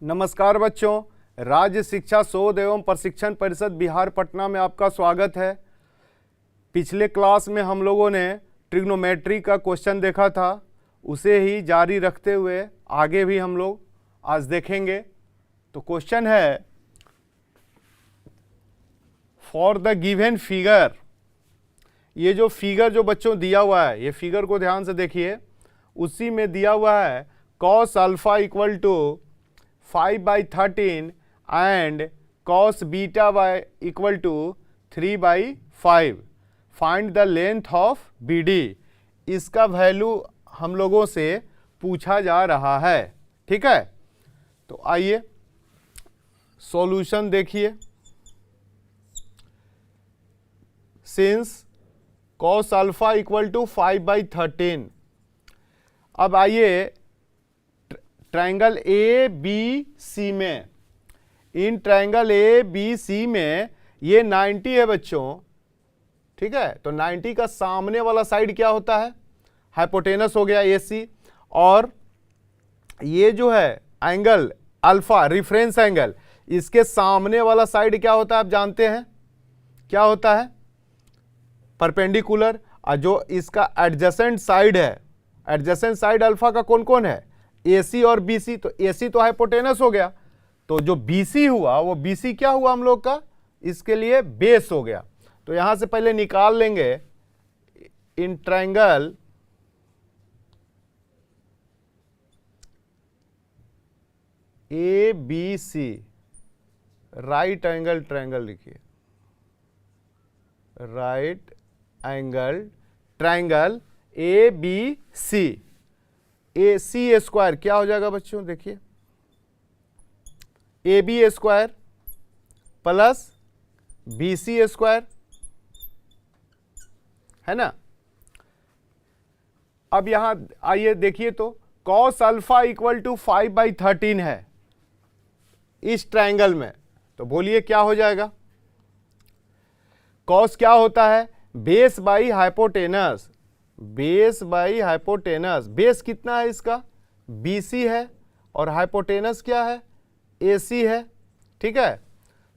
नमस्कार बच्चों, राज्य शिक्षा शोध एवं प्रशिक्षण परिषद बिहार पटना में आपका स्वागत है। पिछले क्लास में हम लोगों ने ट्रिग्नोमेट्री का क्वेश्चन देखा था, उसे ही जारी रखते हुए आगे भी हम लोग आज देखेंगे। तो क्वेश्चन है, फॉर द गिवन फिगर, ये जो फिगर जो बच्चों दिया हुआ है, ये फिगर को ध्यान से देखिए, उसी में दिया हुआ है cos alpha equal to 5/13 and cos beta equal to 3/5। Find the length of BD। इसका वैल्यू हम लोगों से पूछा जा रहा है। ठीक है, तो आइए सॉल्यूशन देखिए। Since cos alpha equal to 5/13, अब आइए ट्रायंगल ABC में, इन ट्रायंगल ABC में ये 90 है बच्चों। ठीक है, तो 90 का सामने वाला साइड क्या होता है? हाइपोटेनस हो गया AC, और ये जो है एंगल अल्फा, रेफरेंस एंगल, इसके सामने वाला साइड क्या होता है आप जानते हैं, क्या होता है? परपेंडिकुलर। और जो इसका एडजेसेंट साइड है, एडजेसेंट साइड अल्फा का कौन कौन है? AC और BC। तो AC तो हाइपोटेनस हो गया, तो जो BC हुआ वो BC क्या हुआ हम लोग का? इसके लिए बेस हो गया। तो यहां से पहले निकाल लेंगे in triangle ABC, right angle triangle लिखिए, right angle triangle ABC। AC square क्या हो जाएगा बच्चों? देखिए, AB square plus BC square, है ना। अब यहां आइए देखिए, तो cos अल्फा इक्वल टू 5/13 है इस ट्रायंगल में, तो बोलिए क्या हो जाएगा? cos क्या होता है? Base by hypotenuse, base by hypotenuse. Base कितना है इसका? BC है, और हाइपोटेनस क्या है? AC है। ठीक है,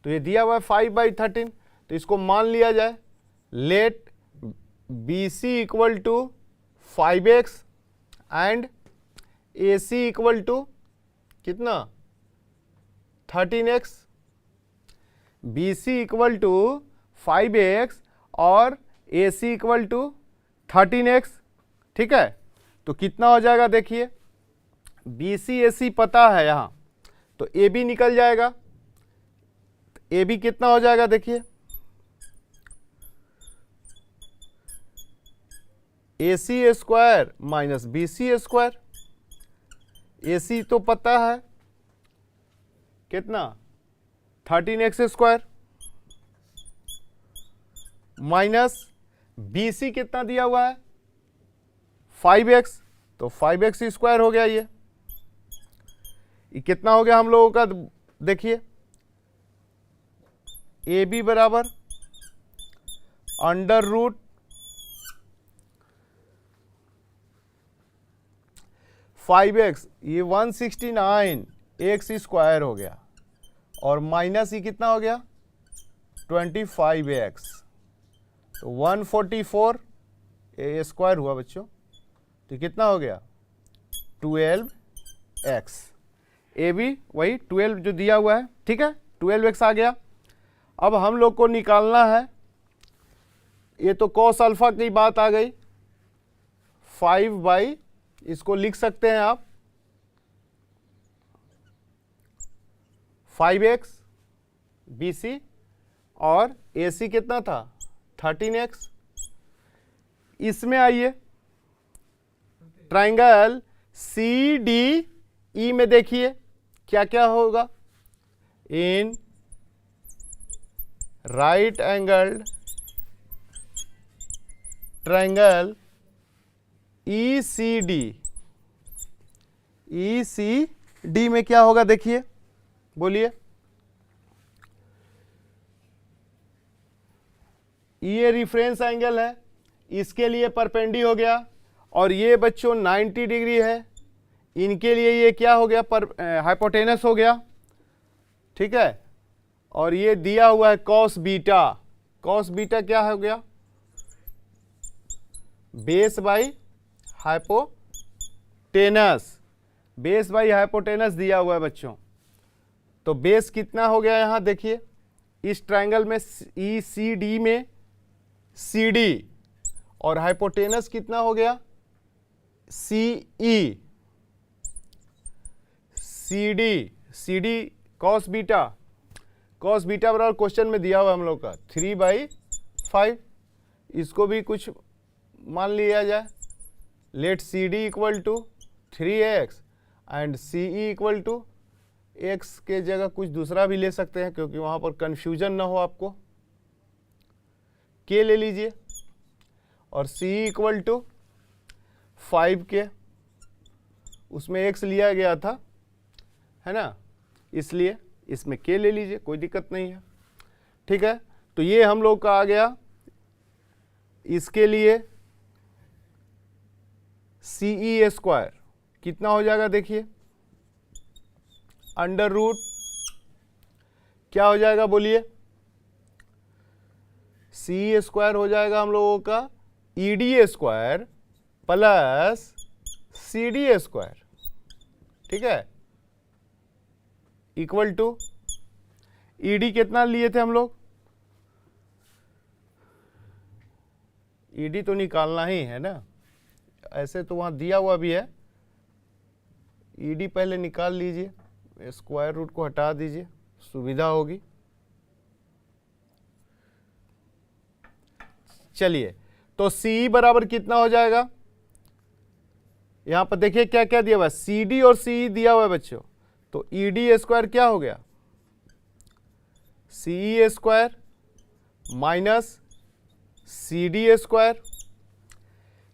तो ये दिया हुआ है 5/13, तो इसको मान लिया जाए, let BC equal to 5x and AC equal to कितना? 13x। BC equal to 5x और AC इक्वल टू 13x। ठीक है, तो कितना हो जाएगा? देखिए, BC AC पता है यहां, तो AB निकल जाएगा। AB कितना हो जाएगा? देखिए, AC square minus BC square. AC तो पता है कितना? 13x स्क्वायर, माइनस BC कितना दिया हुआ है? 5x, तो 5x स्क्वायर हो गया। ये कितना हो गया हम लोगों का? देखिए, AB बराबर अंडर रूट 5x, ये 169 x स्क्वायर हो गया, और माइनस ये कितना हो गया? 25x, तो 144 ए स्क्वायर हुआ बच्चों, तो कितना हो गया? 12x। AB वही 12 जो दिया हुआ है, ठीक है, 12x आ गया। अब हम लोग को निकालना है, ये तो cos अल्फा की बात आ गई, 5 इसको लिख सकते हैं आप 5x BC, और AC कितना था? 13x। इसमें आइए, ट्रायंगल CDE में देखिए क्या क्या होगा। In right angle triangle ECD में क्या होगा? देखिए, बोलिए। ये रेफरेंस एंगल है, इसके लिए परपेंडी हो गया, और ये बच्चों 90 डिग्री है, इनके लिए ये क्या हो गया, पर हाइपोटेनस हो गया, ठीक है। और ये दिया हुआ है कॉस बीटा, कॉस बीटा क्या हो गया, base by hypotenuse, base by hypotenuse दिया हुआ है बच्चों। तो बेस कितना हो गया यहां देखिए, इस ट्रायंगल में ई सी डी में सी डी, और हाइपोटेनस कितना हो गया, C E, C D cos beta, cos beta बराबर क्वेश्चन में दिया हुआ हम लोग का 3/5, इसको भी कुछ मान लिया जाए। Let C D equal to 3x and C E equal to x के जगह कुछ दूसरा भी ले सकते हैं, क्योंकि वहां पर कंफ्यूजन ना हो आपको, k ले लीजिए, और c इक्वल टू 5k, उसमें x लिया गया था, है ना, इसलिए इसमें k ले लीजिए, कोई दिक्कत नहीं है, ठीक है। तो ये हम लोग का आ गया, इसके लिए सी ई स्क्वायर कितना हो जाएगा देखिए, अंडर रूट क्या हो जाएगा बोलिए, सी स्क्वायर हो जाएगा हम लोगों का E D square plus C D square, ठीक है, इक्वल टू ई डी कितना लिए थे हम लोग, ई डी तो निकालना ही है ना, ऐसे तो वहां दिया हुआ भी है, ई डी पहले निकाल लीजिए, स्क्वायर रूट को हटा दीजिए, सुविधा होगी। चलिए, तो सी बराबर कितना हो जाएगा, यहां पर देखिए क्या क्या दिया हुआ है, सी डी और सी दिया हुआ है बच्चों, तो ई डी स्क्वायर क्या हो गया, C E square minus C D square,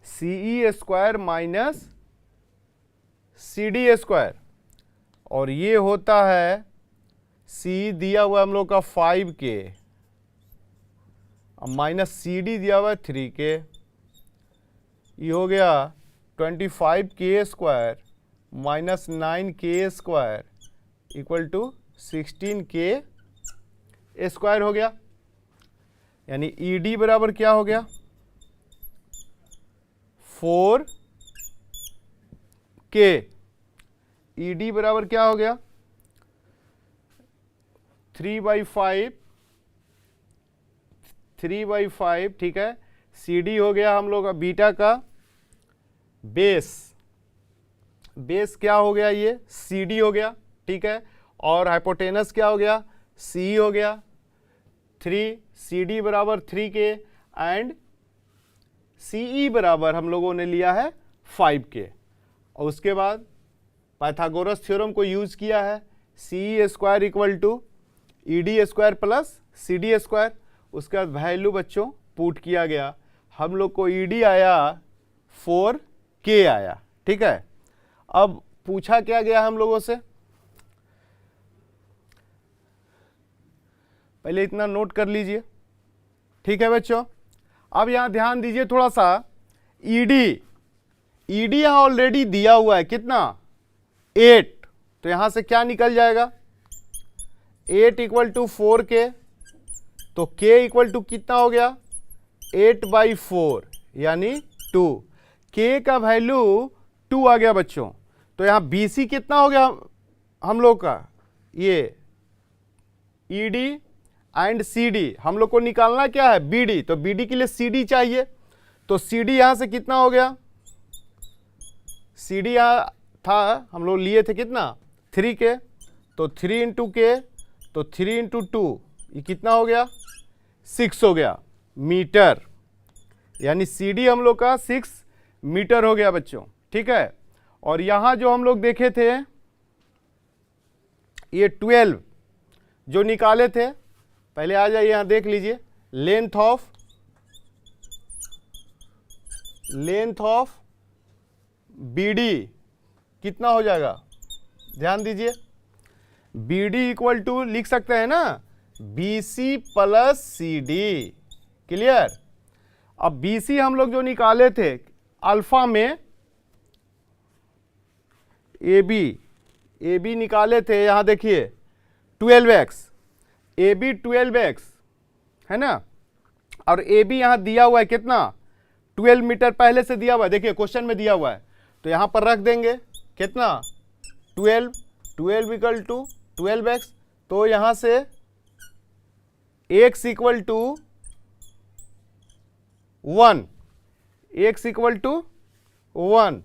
C E square minus C D square, और ये होता है सी दिया हुआ हम लोग का 5k माइनस सी डी दिया हुआ है 3k, ये हो गया 25k square minus 9k square equal to 16k square हो गया। यानी ई डी बराबर क्या हो गया, 4k, ई डी बराबर क्या हो गया 3/5, ठीक है। सी डी हो गया हम लोग का बीटा का बेस, बेस क्या हो गया, ये सी डी हो गया, ठीक है। और हाइपोटेनस क्या हो गया, सी हो गया 3, सी डी बराबर 3k एंड सी ई बराबर हम लोगों ने लिया है 5k, और उसके बाद पाइथागोरस थ्योरम को यूज किया है, C E square equal to E D square plus C D square, उसके बाद वैल्यू बच्चों पुट किया गया, हम लोग को ई डी आया 4k आया, ठीक है। अब पूछा क्या गया हम लोगों से, पहले इतना नोट कर लीजिए, ठीक है बच्चों। अब यहां ध्यान दीजिए थोड़ा सा, ईडी यहां ऑलरेडी दिया हुआ है कितना 8, तो यहां से क्या निकल जाएगा 8 इक्वल टू 4k, तो k इक्वल टू कितना हो गया 8/4 यानी 2, k का वैल्यू 2 आ गया बच्चों। तो यहां BC कितना हो गया हम लोग का, ये ED एंड CD, हम लोग को निकालना क्या है BD, तो BD के लिए CD चाहिए, तो CD यहां से कितना हो गया, CD यहां था हम लोग लिए थे कितना 3k, तो 3 इंटू k, तो 3 इंटू 2 ये कितना हो गया 6 हो गया मीटर, यानी CD हम लोग का 6 मीटर हो गया बच्चों, ठीक है। और यहां जो हम लोग देखे थे ये 12 जो निकाले थे, पहले आ जाइए यहां देख लीजिए, लेंथ ऑफ BD कितना हो जाएगा, ध्यान दीजिए, BD इक्वल टू लिख सकते हैं ना BC प्लस CD, क्लियर। अब BC हम लोग जो निकाले थे अल्फा में, ए बी निकाले थे, यहाँ देखिए 12x, ए बी 12x है ना, और ए बी यहाँ दिया हुआ है कितना 12 मीटर पहले से दिया हुआ है, देखिए क्वेश्चन में दिया हुआ है, तो यहाँ पर रख देंगे कितना 12 इक्वल टू 12x, तो यहाँ से x equal to 1, x equal to 1,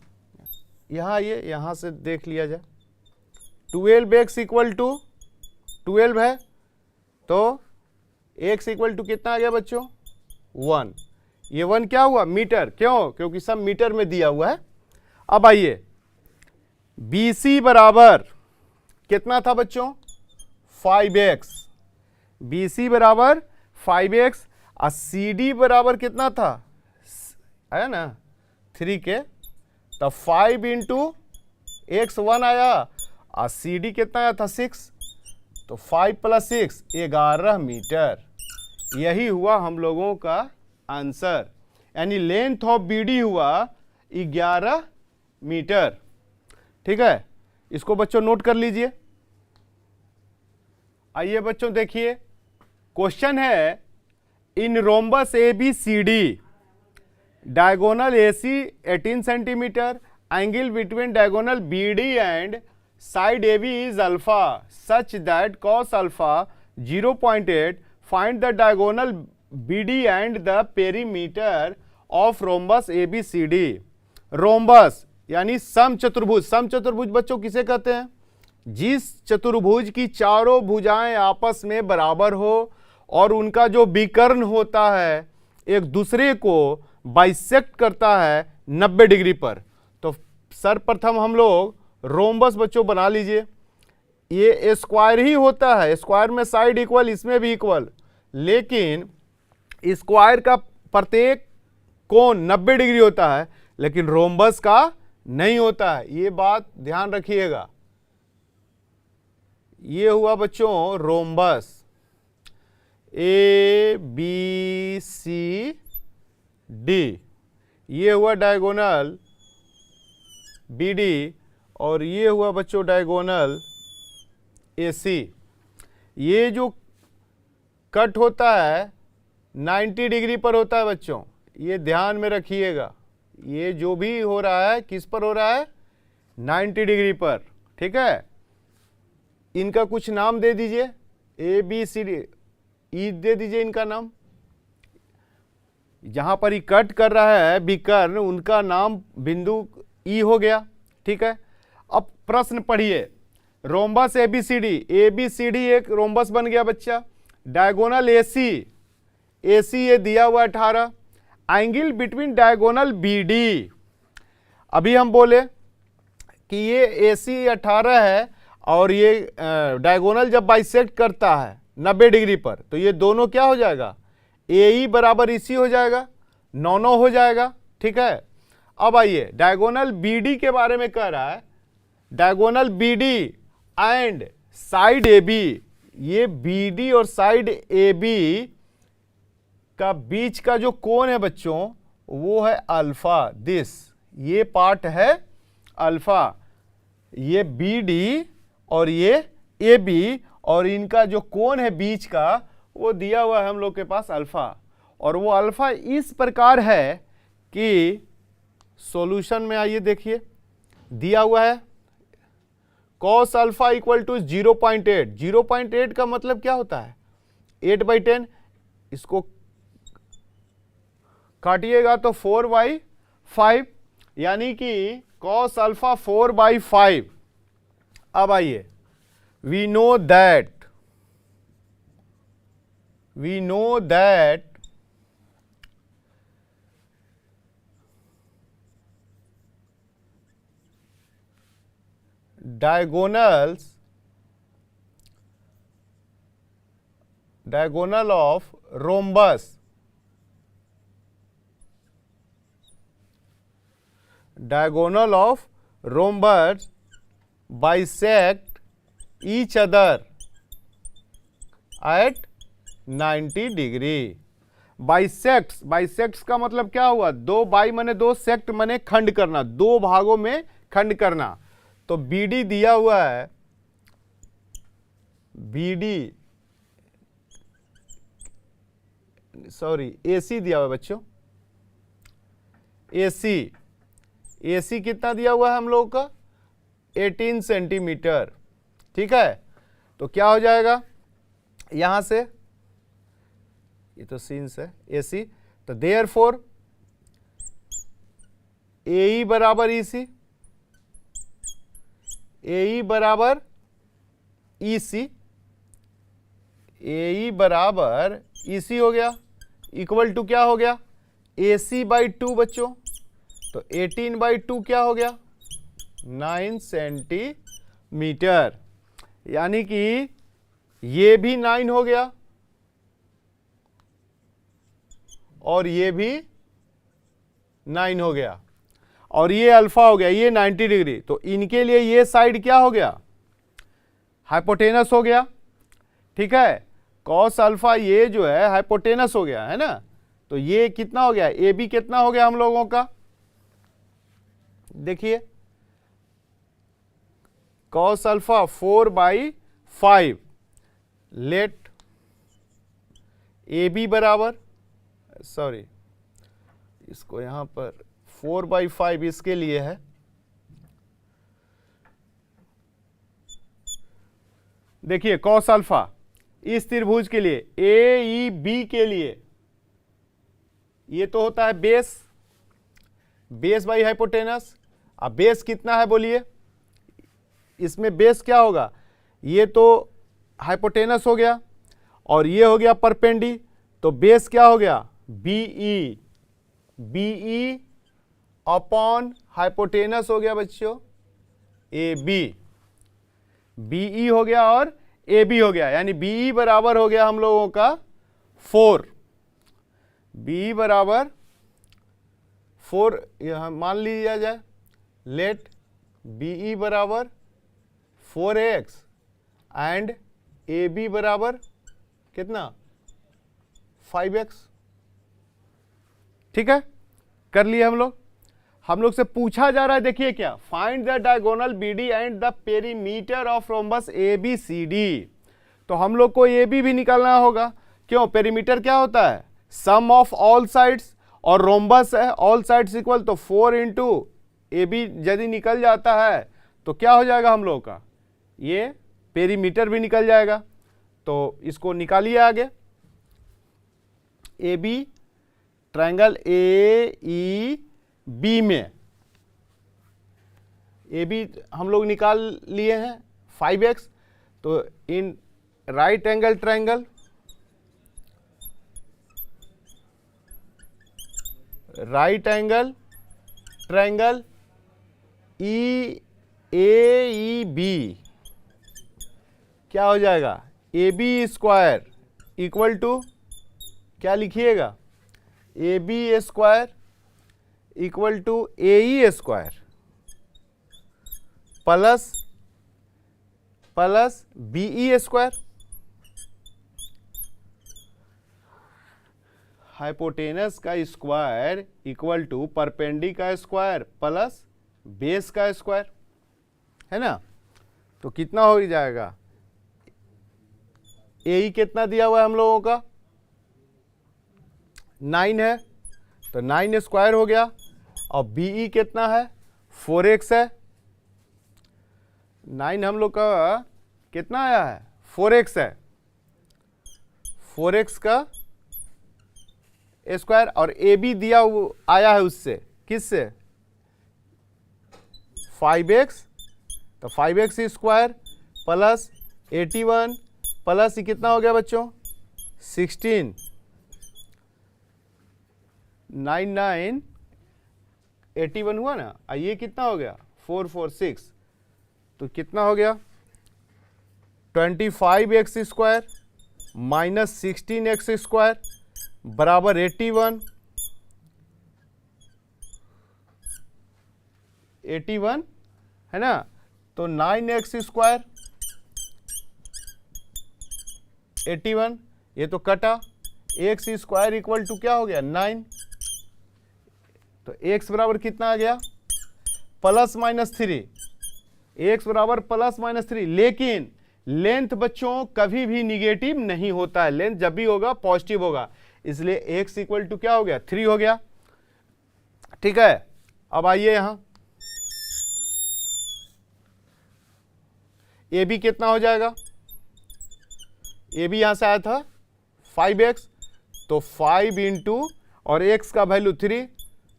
यहाँ ये यहाँ से देख लिया जाए 12x इक्वल टू 12 है, तो x इक्वल टू कितना आ गया बच्चों 1, ये 1 क्या हुआ मीटर, क्यों, क्योंकि सब मीटर में दिया हुआ है। अब आइए BC बराबर कितना था बच्चों 5x, BC बराबर 5x और CD बराबर कितना था आया ना 3k, तो 5 इंटू x 1 आया और CD कितना आया था 6, तो 5 + 6 11 मीटर, यही हुआ हम लोगों का आंसर, यानी लेंथ ऑफ BD हुआ 11 मीटर। ठीक है, इसको बच्चों नोट कर लीजिए। आइए बच्चों देखिए, क्वेश्चन है in rhombus ABCD diagonal AC 18 centimetre, angle between diagonal BD and side AB is alpha such that cos alpha 0.8, find the diagonal BD and the perimeter of rhombus ABCD। Rhombus यानी समचतुर्भुज, समचतुर्भुज बच्चों किसे कहते हैं, जिस चतुर्भुज की चारों भुजाएं आपस में बराबर हो और उनका जो विकर्ण होता है एक दूसरे को बाइसेक्ट करता है 90 डिग्री पर। तो सर्वप्रथम हम लोग रोम्बस बच्चों बना लीजिए, ये स्क्वायर ही होता है, स्क्वायर में साइड इक्वल, इसमें भी इक्वल, लेकिन स्क्वायर का प्रत्येक कोण 90 डिग्री होता है, लेकिन रोम्बस का नहीं होता है, ये बात ध्यान रखिएगा। ये हुआ बच्चों रोम्बस ABCD, ये हुआ डायगोनल BD और ये हुआ बच्चों डायगोनल AC। ये जो कट होता है 90 डिग्री पर होता है बच्चों, ये ध्यान में रखिएगा, ये जो भी हो रहा है किस पर हो रहा है 90 डिग्री पर। ठीक है, इनका कुछ नाम दे दीजिए, ABCD, ई दे दीजिए इनका नाम, जहां पर ही कट कर रहा है विकर्ण उनका नाम बिंदु ई हो गया। ठीक है, अब प्रश्न पढ़िए, रोम्बस ABCD, ABCD एक रोम्बस बन गया बच्चा, डायगोनल AC ये दिया हुआ 18, एंगल बिटवीन डायगोनल BD, अभी हम बोले कि ये AC 18 है और ये डायगोनल जब बाइसेक्ट करता है 90 डिग्री पर, तो ये दोनों क्या हो जाएगा AE बराबर EC हो जाएगा, 9 हो जाएगा। ठीक है, अब आइए डायगोनल BD के बारे में कह रहा है, diagonal BD and side AB, ये BD और साइड AB का बीच का जो कोण है बच्चों वो है अल्फा, दिस, ये पार्ट है अल्फा, ये BD और ये AB और इनका जो कोण है बीच का वो दिया हुआ है हम लोग के पास अल्फा, और वो अल्फा इस प्रकार है कि सॉल्यूशन में आइए देखिए दिया हुआ है cos अल्फा इक्वल टू 0.8, 0.8 का मतलब क्या होता है 8/10, इसको काटिएगा तो 4/5, यानी कि cos अल्फा 4/5। अब आइए, we know that diagonal of rhombus bisect each other at 90 degree. Bisects का मतलब क्या हुआ, दो बाई माने दो, सेक्ट माने खंड करना, दो भागों में खंड करना, तो BD दिया हुआ है, BD सॉरी AC दिया हुआ है बच्चों, AC कितना दिया हुआ है हम लोगों का 18 सेंटीमीटर। ठीक है, तो क्या हो जाएगा यहां से, ये तो सीन्स है AC, तो देयरफॉर AE बराबर EC, AE बराबर EC, AE बराबर EC हो गया, इक्वल टू क्या हो गया AC बाई 2 बच्चों, तो 18 बाई 2 क्या हो गया 9 सेंटीमीटर, यानी कि ये भी 9 हो गया और ये भी 9 हो गया और ये अल्फा हो गया, ये 90 डिग्री। तो इनके लिए ये साइड क्या हो गया हाइपोटेनस हो गया। ठीक है, कॉस अल्फा ये जो है हाइपोटेनस हो गया है ना, तो ये कितना हो गया ए बी कितना हो गया हम लोगों का, देखिए cos alpha 4/5, let A B बराबर, सॉरी इसको यहां पर 4/5 इसके लिए है, देखिए कॉस अल्फा इस त्रिभुज के लिए ए ई बी के लिए ये तो होता है बेस बाई हाइपोटेनस। अब बेस कितना है बोलिए, इसमें बेस क्या होगा, ये तो हाइपोटेनस हो गया और ये हो गया परपेंडी, तो बेस क्या हो गया बीई अपॉन हाइपोटेनस हो गया बच्चों ए बीई हो गया और ए बी हो गया, यानी बीई बराबर हो गया हम लोगों का 4, बीई बराबर 4 यहां मान लिया जाए, लेट बीई बराबर 4x एंड ए बी बराबर कितना 5x। ठीक है, कर लिए हम लोग से पूछा जा रहा है, देखिए क्या, find the diagonal BD and the perimeter of rhombus ABCD। तो हम लोग को AB भी निकालना होगा, क्यों, पेरीमीटर क्या होता है सम ऑफ ऑल साइड्स और रोम्बस है ऑल साइड्स इक्वल, तो 4 इंटू AB यदि निकल जाता है तो क्या हो जाएगा हम लोग का, ये पेरीमीटर भी निकल जाएगा। तो इसको निकालिए आगे, AB ट्रायंगल AEB में AB हम लोग निकाल लिए हैं 5x, तो in right angle triangle AEB क्या हो जाएगा AB स्क्वायर इक्वल टू क्या लिखिएगा AB square equal to AE square plus BE square, hypotenuse का स्क्वायर इक्वल टू परपेंडी का स्क्वायर प्लस बेस का स्क्वायर, है ना। तो कितना हो जाएगा, AE कितना दिया हुआ है हम लोगों का 9 है, तो 9 स्क्वायर हो गया, और BE कितना है 4x है, 9 हम लोग का कितना आया है 4x है, 4x का स्क्वायर, और AB दिया आया है उससे, किससे 5x, तो 5x स्क्वायर प्लस 81 प्लस ये कितना हो गया बच्चों 16, 9 81 हुआ ना, ये कितना हो गया 446, तो कितना हो गया 25x square minus 16x square बराबर 81 है ना। तो 9x स्क्वायर 81, ये तो कटा, x स्क्वायर इक्वल टू क्या हो गया 9, तो x बराबर कितना आ गया प्लस माइनस 3, x बराबर +-3, लेकिन लेंथ बच्चों कभी भी निगेटिव नहीं होता है, लेंथ जब भी होगा पॉजिटिव होगा, इसलिए x इक्वल टू क्या हो गया, 3 हो गया। ठीक है, अब आइए यहां ए बी कितना हो जाएगा, ए बी यहां से आया था 5x, तो 5 इंटू और x का वैल्यू 3,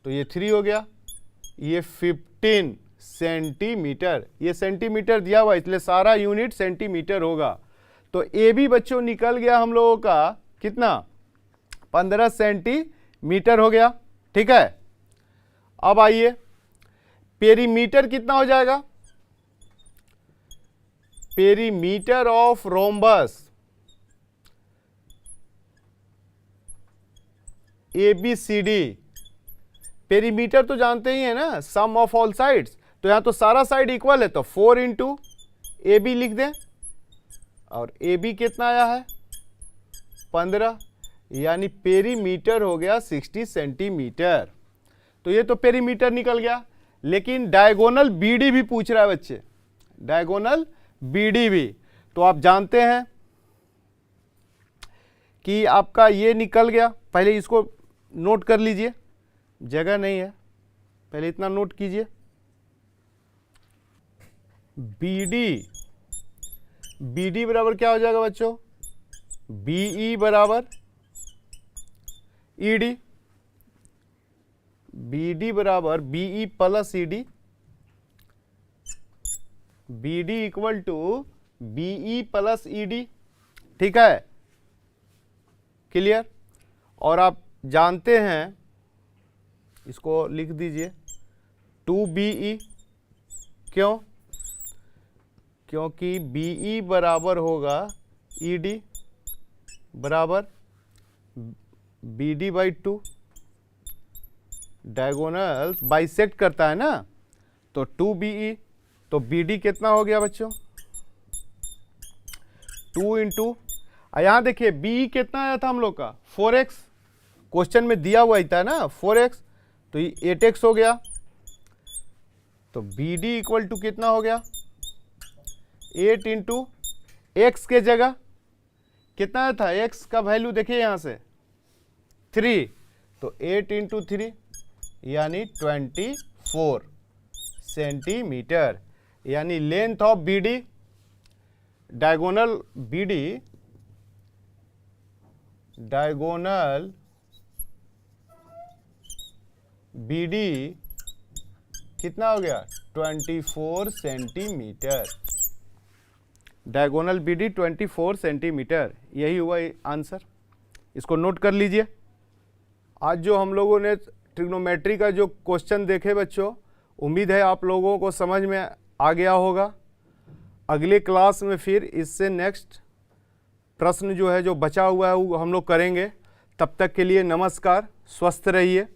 तो ये 3 हो गया, ये 15 सेंटीमीटर, ये सेंटीमीटर दिया हुआ इसलिए सारा यूनिट सेंटीमीटर होगा। तो ए बी बच्चों निकल गया हम लोगों का कितना, 15 सेंटीमीटर हो गया। ठीक है, अब आइए पेरीमीटर कितना हो जाएगा, perimeter of rhombus ABCD, perimeter तो जानते ही है ना, सम ऑफ ऑल साइड्स, तो यहां तो सारा साइड इक्वल है, तो 4 इंटू ए बी लिख दें, और ए बी कितना आया है 15, यानी पेरीमीटर हो गया 60 सेंटीमीटर। तो ये तो पेरीमीटर निकल गया, लेकिन डायगोनल बीडी भी पूछ रहा है बच्चे, डायगोनल बीडी भी, तो आप जानते हैं कि आपका ये निकल गया, पहले इसको नोट कर लीजिए, जगह नहीं है, पहले इतना नोट कीजिए, BD बराबर क्या हो जाएगा बच्चों, BE बराबर ED, BD बराबर BE plus ED, BD equal to BE plus ED। ठीक है, क्लियर। और आप जानते हैं, इसको लिख दीजिए 2BE, क्यों, क्योंकि BE बराबर होगा ED बराबर BD बाई 2, डायगोनल बाइसेक्ट करता है ना, तो 2BE, तो BD कितना हो गया बच्चों 2 इंटू, यहां देखिए BE कितना आया था हम लोग का 4x, क्वेश्चन में दिया हुआ ही था ना 4x, तो ये 8x हो गया, तो BD इक्वल टू कितना हो गया 8 इंटू एक्स के जगह कितना था, x का वैल्यू देखिए यहां से 3, तो 8 इंटू 3 यानी 24 सेंटीमीटर, यानी length of BD, diagonal BD कितना हो गया 24 सेंटीमीटर, डायगोनल BD 24 सेंटीमीटर, यही हुआ आंसर, इसको नोट कर लीजिए। आज जो हम लोगों ने ट्रिग्नोमेट्री का जो क्वेश्चन देखे बच्चों, उम्मीद है आप लोगों को समझ में आ गया होगा। अगले क्लास में फिर इससे नेक्स्ट प्रश्न जो है जो बचा हुआ है वो हम लोग करेंगे। तब तक के लिए नमस्कार, स्वस्थ रहिए।